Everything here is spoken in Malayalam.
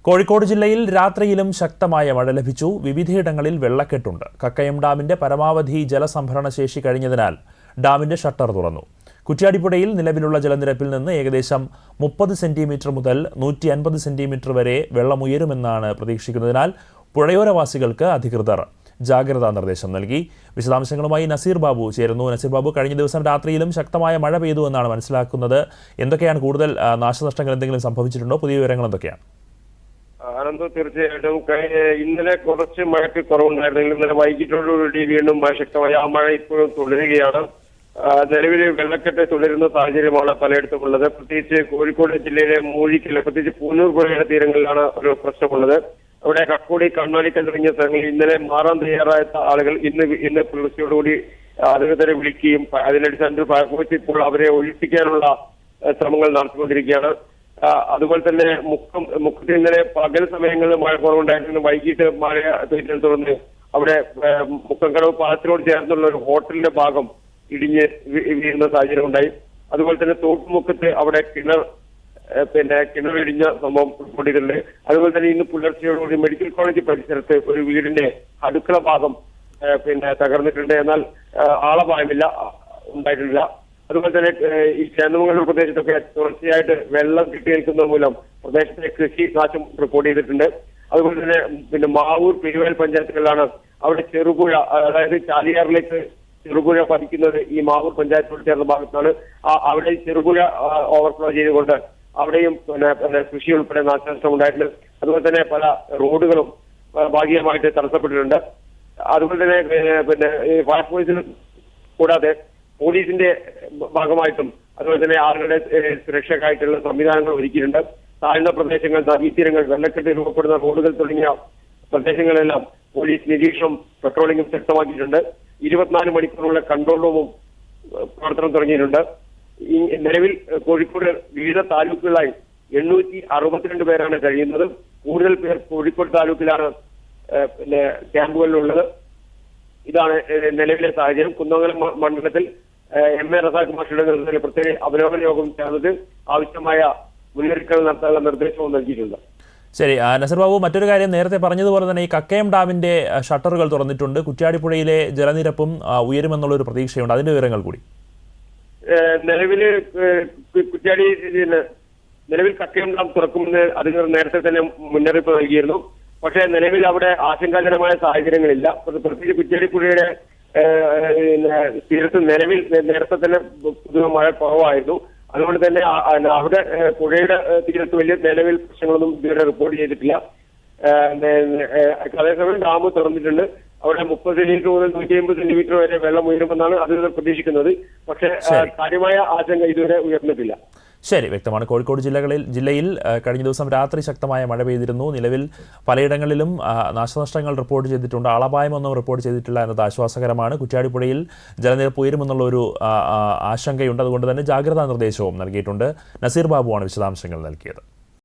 കോഴിക്കോട് ജില്ലയിൽ രാത്രിയിലും ശക്തമായ മഴ ലഭിച്ചു. വിവിധയിടങ്ങളിൽ വെള്ളക്കെട്ടുണ്ട്. കക്കയം ഡാമിന്റെ പരമാവധി ജലസംഭരണ ശേഷി കഴിഞ്ഞതിനാൽ ഡാമിന്റെ ഷട്ടർ തുറന്നു. കുറ്റ്യാടിപ്പുഴയിൽ നിലവിലുള്ള ജലനിരപ്പിൽ നിന്ന് ഏകദേശം 30 സെന്റിമീറ്റർ മുതൽ 150 സെന്റിമീറ്റർ വരെ വെള്ളമുയരുമെന്നാണ് പ്രതീക്ഷിക്കുന്നതിനാൽ പുഴയോരവാസികൾക്ക് അധികൃതർ ജാഗ്രതാ നിർദ്ദേശം നൽകി. വിശദാംശങ്ങളുമായി നസീർ ബാബു ചേരുന്നു. നസീർ ബാബു, കഴിഞ്ഞ ദിവസം രാത്രിയിലും ശക്തമായ മഴ പെയ്തു എന്നാണ് മനസ്സിലാക്കുന്നത്. എന്തൊക്കെയാണ് കൂടുതൽ നാശനഷ്ടങ്ങൾ എന്തെങ്കിലും സംഭവിച്ചിട്ടുണ്ടോ? പുതിയ വിവരങ്ങൾ എന്തൊക്കെയാണ്? ആനന്ദ്, തീർച്ചയായിട്ടും ഇന്നലെ കുറച്ച് മഴയ്ക്ക് കുറവുണ്ടായിരുന്നെങ്കിൽ ഇന്നലെ വൈകിട്ടോടുകൂടി വീണ്ടും മഴ ശക്തമായി. ആ മഴ ഇപ്പോഴും തുടരുകയാണ്. നിലവിൽ വെള്ളക്കെട്ട് തുടരുന്ന സാഹചര്യമാണ് പലയിടത്തുമുള്ളത്. പ്രത്യേകിച്ച് കോഴിക്കോട് ജില്ലയിലെ മൂഴിക്കല്, പ്രത്യേകിച്ച് പൂനൂർ പുഴയുടെ തീരങ്ങളിലാണ് ഒരു പ്രശ്നമുള്ളത്. അവിടെ കക്കോടി, കണ്ണാടിക്കൽ തുടങ്ങിയ സ്ഥലങ്ങളിൽ ഇന്നലെ മാറാൻ തയ്യാറായ ആളുകൾ ഇന്ന് പുലർച്ചയോടുകൂടി അധികൃതരെ വിളിക്കുകയും അതിനടിസ്ഥാനത്തിൽ ഫയർഫോഴ്സ് ഇപ്പോൾ അവരെ ഒഴിപ്പിക്കാനുള്ള ശ്രമങ്ങൾ നടത്തിക്കൊണ്ടിരിക്കുകയാണ്. അതുപോലെ തന്നെ മുക്കത്തിൽ ഇന്നലെ പകൽ സമയങ്ങളിൽ മഴ കുറവുണ്ടായിരുന്നു. വൈകിട്ട് മഴ പെയ്തതിനെ തുടർന്ന് അവിടെ മുക്കംകടവ് പാലത്തിനോട് ചേർന്നുള്ള ഒരു ഹോട്ടലിന്റെ ഭാഗം ഇടിഞ്ഞ് വീഴുന്ന സാഹചര്യം ഉണ്ടായി. അതുപോലെ തന്നെ തോട്ടുമുക്കത്ത് അവിടെ കിണറിടിഞ്ഞ സംഭവം റിപ്പോർട്ട് ചെയ്തിട്ടുണ്ട്. അതുപോലെ തന്നെ ഇന്ന് പുലർച്ചയോടുകൂടി മെഡിക്കൽ കോളേജ് പരിസരത്ത് ഒരു വീടിന്റെ അടുക്കള ഭാഗം തകർന്നിട്ടുണ്ട്. എന്നാൽ ആളപായമില്ല ഉണ്ടായിട്ടില്ല. അതുപോലെ തന്നെ ഈ ചേന്നമംഗലൂർ പ്രദേശത്തൊക്കെ തുടർച്ചയായിട്ട് വെള്ളം കെട്ടി നിൽക്കുന്നത് മൂലം പ്രദേശത്തെ കൃഷി നാശം റിപ്പോർട്ട് ചെയ്തിട്ടുണ്ട്. അതുപോലെ തന്നെ മാവൂർ, പെരുവേൽ പഞ്ചായത്തുകളിലാണ് അവിടെ ചെറുപുഴ, അതായത് ചാലിയാറിലേക്ക് ചെറുപുഴ പതിക്കുന്നത് ഈ മാവൂർ പഞ്ചായത്തോട് ചേർന്ന ഭാഗത്താണ്. അവിടെ ചെറുപുഴ ഓവർഫ്ലോ ചെയ്തുകൊണ്ട് അവിടെയും കൃഷി ഉൾപ്പെടെ നാശനഷ്ടം ഉണ്ടായിട്ടുണ്ട്. അതുപോലെ തന്നെ പല റോഡുകളും ഭാഗികമായിട്ട് തടസ്സപ്പെട്ടിട്ടുണ്ട്. അതുപോലെ തന്നെ ഫയർഫോഴ്സിന് കൂടാതെ പോലീസിന്റെ ഭാഗമായിട്ടും അതുപോലെ തന്നെ ആളുകളുടെ സുരക്ഷയ്ക്കായിട്ടുള്ള സംവിധാനങ്ങൾ ഒരുക്കിയിട്ടുണ്ട്. താഴ്ന്ന പ്രദേശങ്ങൾ, നദീതീരങ്ങൾ, വെള്ളക്കെട്ട് രൂപപ്പെടുന്ന റോഡുകൾ തുടങ്ങിയ പ്രദേശങ്ങളെല്ലാം പോലീസ് നിരീക്ഷണം, പെട്രോളിംഗും ശക്തമാക്കിയിട്ടുണ്ട്. 24 മണിക്കൂറുള്ള കൺട്രോൾ റൂമും പ്രവർത്തനം തുടങ്ങിയിട്ടുണ്ട്. നിലവിൽ കോഴിക്കോട് വിവിധ താലൂക്കുകളായി 862 പേരാണ് കഴിയുന്നത്. കൂടുതൽ പേർ കോഴിക്കോട് താലൂക്കിലാണ് ക്യാമ്പുകളിലുള്ളത്. ഇതാണ് നിലവിലെ സാഹചര്യം. കുന്നമംഗലം മണ്ഡലത്തിൽ MA റസാഖ് മാഷിയുടെ നേതൃത്വത്തിൽ പ്രത്യേക അവലോകന യോഗം ചേർന്നത് ആവശ്യമായ മുന്നൊരുക്കങ്ങൾ നടത്താനുള്ള നിർദ്ദേശവും നൽകിയിട്ടുണ്ട്. ശരി നസീർ ബാബു, മറ്റൊരു കാര്യം, നേരത്തെ പറഞ്ഞതുപോലെ തന്നെ ഈ കക്കയം ഡാമിന്റെ ഷട്ടറുകൾ തുറന്നിട്ടുണ്ട്. കുറ്റ്യാടിപ്പുഴയിലെ ജലനിരപ്പും ഉയരുമെന്നുള്ളൊരു പ്രതീക്ഷയുണ്ട്. അതിന്റെ വിവരങ്ങൾ കൂടി. നിലവിൽ കക്കയം ഡാം തുറക്കുമെന്ന് അധികൃതർ നേരത്തെ തന്നെ മുന്നറിയിപ്പ് നൽകിയിരുന്നു. പക്ഷേ നിലവിൽ അവിടെ ആശങ്കാജനകമായ സാഹചര്യങ്ങളില്ല. പ്രത്യേകിച്ച് കുറ്റ്യാടിപ്പുഴയുടെ തീരത്ത് നിലവിൽ നേരത്തെ തന്നെ പൊതുവെ മഴ കുറവായിരുന്നു. അതുകൊണ്ട് തന്നെ അവിടെ പുഴയുടെ തീരത്ത് വലിയ നിലവിൽ പ്രശ്നങ്ങളൊന്നും ഇതുവരെ റിപ്പോർട്ട് ചെയ്തിട്ടില്ല. അതേസമയം ഡാം തുറന്നിട്ടുണ്ട്. അവിടെ 30 സെന്റിമീറ്റർ മുതൽ 150 സെന്റിമീറ്റർ വരെ വെള്ളം ഉയരുമെന്നാണ് അധികൃതർ പ്രതീക്ഷിക്കുന്നത്. പക്ഷേ കാര്യമായ ആശങ്ക ഇതുവരെ ഉയർന്നിട്ടില്ല. ശരി, വ്യക്തമാണ്. കോഴിക്കോട് ജില്ലയിൽ കഴിഞ്ഞ ദിവസം രാത്രി ശക്തമായ മഴ പെയ്തിരുന്നു. നിലവിൽ പലയിടങ്ങളിലും നാശനഷ്ടങ്ങൾ റിപ്പോർട്ട് ചെയ്തിട്ടുണ്ട്. ആളപായമൊന്നും റിപ്പോർട്ട് ചെയ്തിട്ടില്ല എന്നത് ആശ്വാസകരമാണ്. കുറ്റ്യാടിപ്പുഴയിൽ ജലനിരപ്പ് ഉയരുമെന്നുള്ള ഒരു ആശങ്കയുണ്ട്. അതുകൊണ്ട് തന്നെ ജാഗ്രതാ നിർദ്ദേശവും നൽകിയിട്ടുണ്ട്. നസീർ ബാബുവാണ് വിശദാംശങ്ങൾ നൽകിയത്.